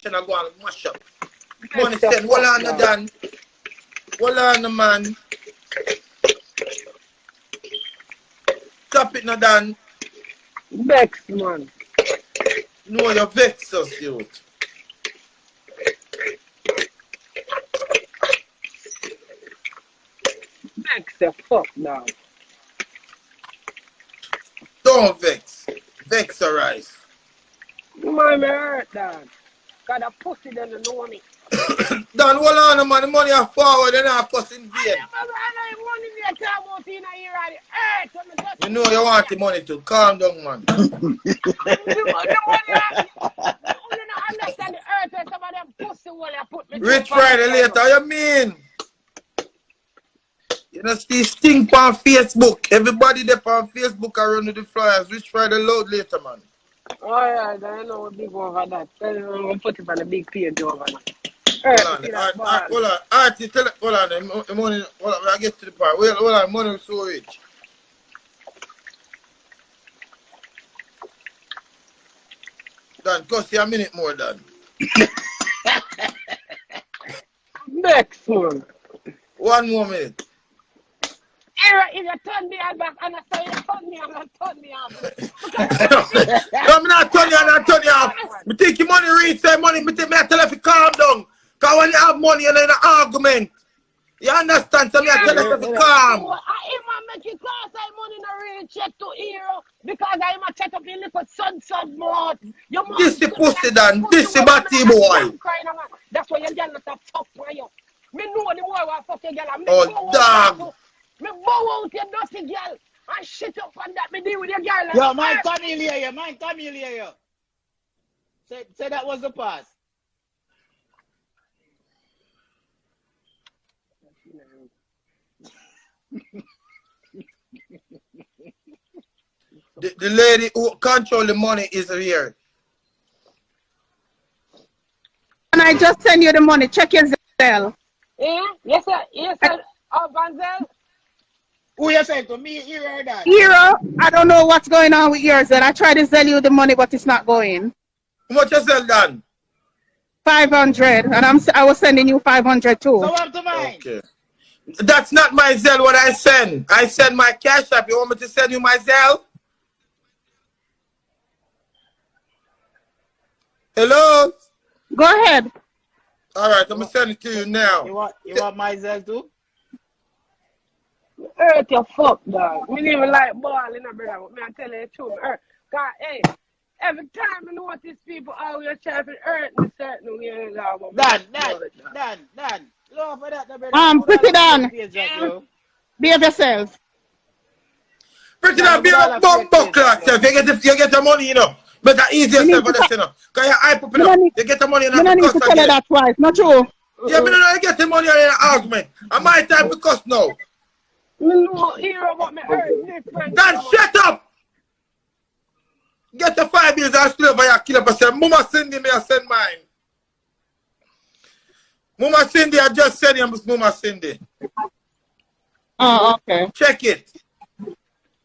I go and mash up. Money said, hold on, Dan. Hold on, man. Stop it, Dan. Vex, man. No, you're vexed us, youth. Vex the fuck now. Don't vex. Vex arise. Man, me hurt, Dan. Got a pussy then you know me. Dan, hold on, man. The money are forward and I'm fussing vain. You know you want the money to calm down, man. Rich Friday later, how you mean? You know, see stink on Facebook. Everybody there on Facebook are running the flyers. Rich Friday load later, man. Oh yeah, I know a big over that. I'm going to put it on a big page over there. Hold on. Artie, tell it. Hold on. The money, hold on. I get to the part. Hold on. Money is so rich. Dan, cost you a minute more, Dan. Next one. 1 more minute. If you turn me back and I say you turn me off, turn me off. No, I'm not turning you, I'm not turning you off. I think your money reach say money, I tell you if you calm down. Because when you have money, you're in an argument. You understand? So I tell you if you calm. If I make you call, say money no really check to hero because I'm a check up in little sun mouth. This is pussy, Dan. This is batty boy. That's why you get not a fuck for you. Me know the boy will fuck your girl. Oh, dog. Me bow out your dirty girl and shit up on that. Me deal with your girl. Yo, man, come here, man, come here. Say that was the pass. The lady who control the money is here. And I just send you the money. Check your Zelle. Yeah? Yes, sir. Yes, sir. Oh, Banzel. Who you saying to me, Hero or that? Hero, I don't know what's going on with yours. And I try to sell you the money, but it's not going. How much you sell, Dan? 500, and I was sending you 500 too. So what to mine? Okay. That's not my Zelle. What I send? I send my cash app. You want me to send you my Zelle? Hello. Go ahead. All right, I'm gonna send it to you now. You want my Zelle too? Earth your fuck, dog. We even like ball in a brother. Me I tell you the truth. Earth. God, hey, every time I notice people always trying to earth me certain way. Dan. Love for that, brother. Pretti Don. Behave yourself. Pretti Don, be a bumbo clock, self. You get the money, you know. Better ease yourself for this, you know. Because you're hype up, you know. You get the money and I need to tell you that twice. Not true. Yeah, but you get the money and you're in an argument. And my time to cuss now. No, hero what me earn different. Dan, shut up! Get the 5 years and slave for your killer person. Mama Cindy, me I send mine. Mama Cindy, I just send you Mama Cindy. Oh, okay. Check it.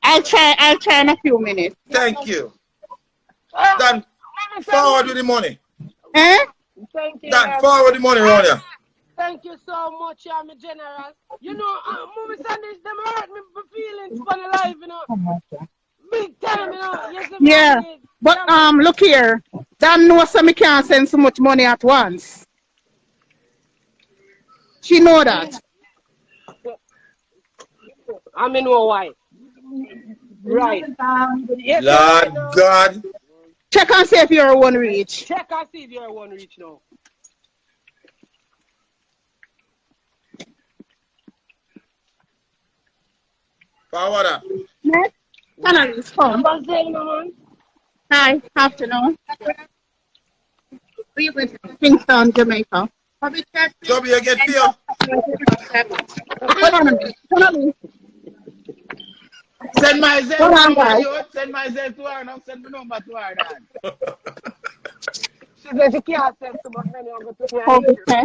I'll try in a few minutes. Thank you. Dan, forward with the money. Eh? Thank you. Dan, forward the money around here. Thank you so much, I'm a general. You know, Mommy Sanders, them hurt me for feelings for the life, you know. Big time, you know. Yes, yeah, but look here. Dan knows that me can't send so much money at once. She know that. I mean, know why. Right. Yes, Lord God. Check and see if you're one reach. Check and see if you're one reach now. Forward up. Next. Canal's phone. Hi, afternoon. We went to Kingston, Jamaica. Joby, you get here. Hold on a minute. Send my Zelle Hold on, guys. Send my Zelle to her now. Send the number to her, Dan. She said she can't send so much money over to her. Okay.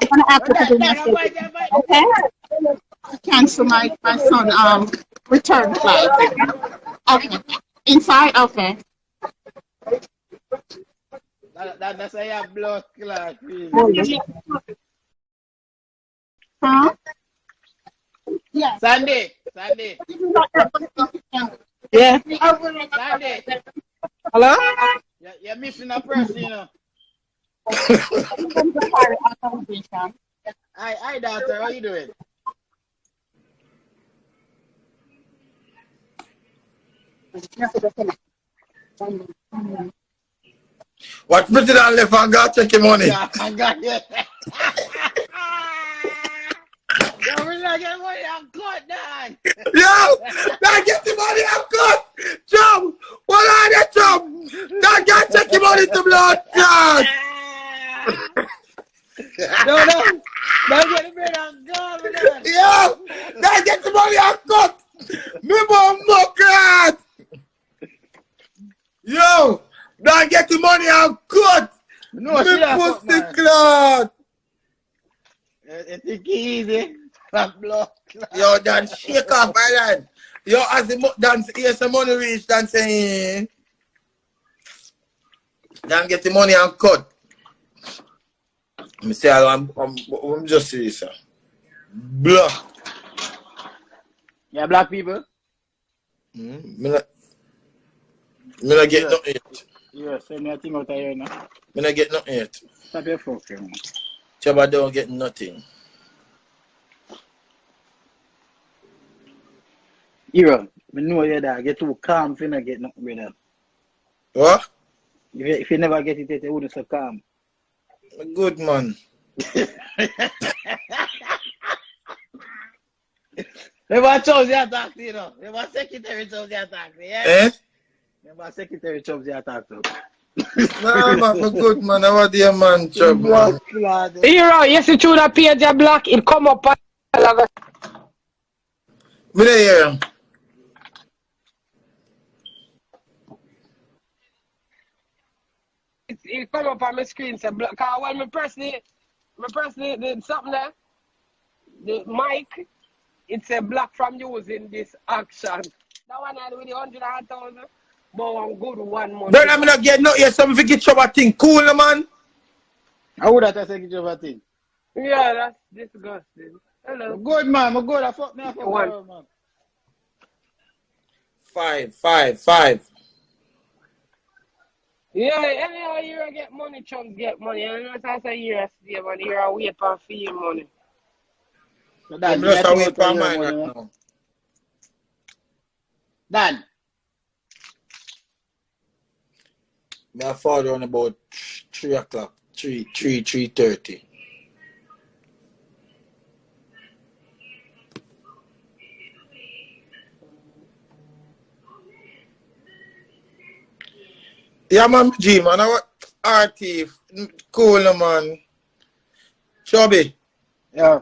I'm gonna have to put the message. Okay. Cancel my son return flight. Okay. Inside? Okay. That's why you have blood clot. Huh? Yeah. Sandy. Yeah. Sandy. Hello? You're missing a person, you know. Hi, doctor. How you doing? What Pretti Don left and go check your money? Yeah, I got you. Yo, we're not getting money. I'm caught, Dad. Yo, now get the money I'm good. Joe, what are you, Joe? Now get check your money to blood, God. No. Don't get the bread. I'm gone, man. Yo, now get the money I'm good. Me mom God. Yo, now get the money I'm good. No, Me pussy clot. It's easy. Blood. Yo, Dan, shake off, Island. Yo, as the dance, here's some money reach, Dan saying, Dan get the money and cut. I say, I'm just serious, sir. Black. Yeah, black people? Me not get nothing yet. Yeah, send me a thing out of here now. Me not get nothing yet. Stop your fucking man. Chaba don't get nothing. Hero, I know you that get too calm if you not get nothing with that. What? If you never get it, you wouldn't so calm. Good man. Never chose your talk to you know. Never secretary chose your talk to yeah? Eh? Never secretary chose your talk to. Nah, man, I'm good man. I want the man job, man. Hero, yes, you choose a page of black, it come up and Me there here. it come up on my screen. So black. Cause when me press the something there, the mic, it say black from using this action. That one I do with the 100,000. But one good 1 month. Brother, I'm not getting nothing yet. Some if you get trouble thing. Cool, man. How would that take you over thing? Yeah, that's disgusting. Hello. Good man, I'm good. I fuck me up One. man. 5. Yeah, anyhow you get money, chunks get money. And not as a year stay money, you're wait for fee money. So I'm just wait for mine right now. Dan. Me I fall on about 3 o'clock. 3:30. Yeah, man, G, man. I RT. Cool, man. Chubby. Yeah.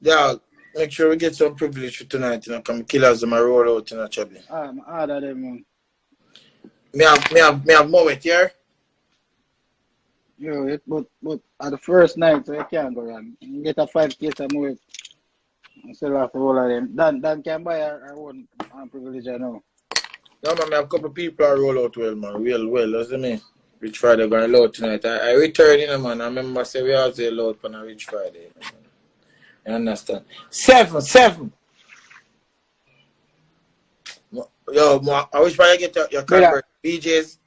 Yeah, make sure we get some privilege for tonight, you know, come killers them roll out, you know, Chubby. I'm hard at them, man. Me have more with here. Yo, but at the first night, so you can't go wrong. You get a 5 case of more. I still have to roll of them. Dan can buy our own privilege, I know. No, man, I have a couple of people I roll out well, man. Well, that's me. Rich Friday going loud tonight. I return, you know, man. I remember say we all say loud on a Rich Friday. You understand? 7. Yo, I wish I get your convert. BJ's.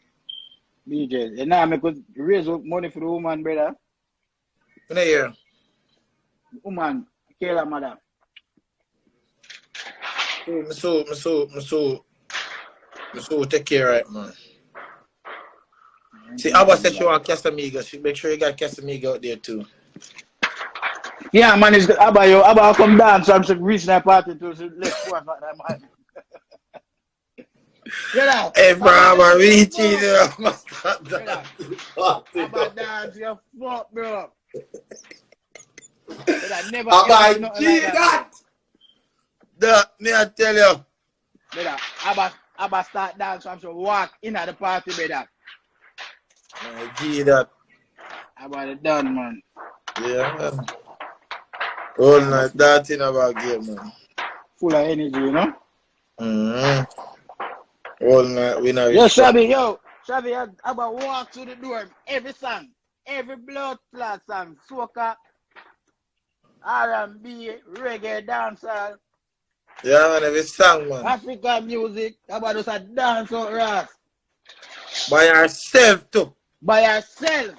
And now I could raise up money for the woman, brother. In a year. Woman, kill her mother. So take care, right, man. See, Abba said she want Casamiga. She make sure you got Casamiga out there too. Yeah, man, it's Abba, yo. Abba come down, so I'm reaching that party to let's go about that man. Get out. Hey, bro, I'm reaching there. I must stop that. Abba dance, you fuck, bro. Abba, gee, that. Me I tell you. Brother, Abba start dance, so I'm sure walk in at the party, brother. Gee, that. Abba done, man. Yeah. All night, that thing about game, man. Full of energy, you know? Mm-hmm. All night, we know. Yo, Shabby, yo. Shabby, I about walk through the door. Every song, every blood clot song, soca, R&B, reggae, dancehall, Yeah, man, every song, man. African music. About us a dance out, Ras. By yourself, too. By yourself.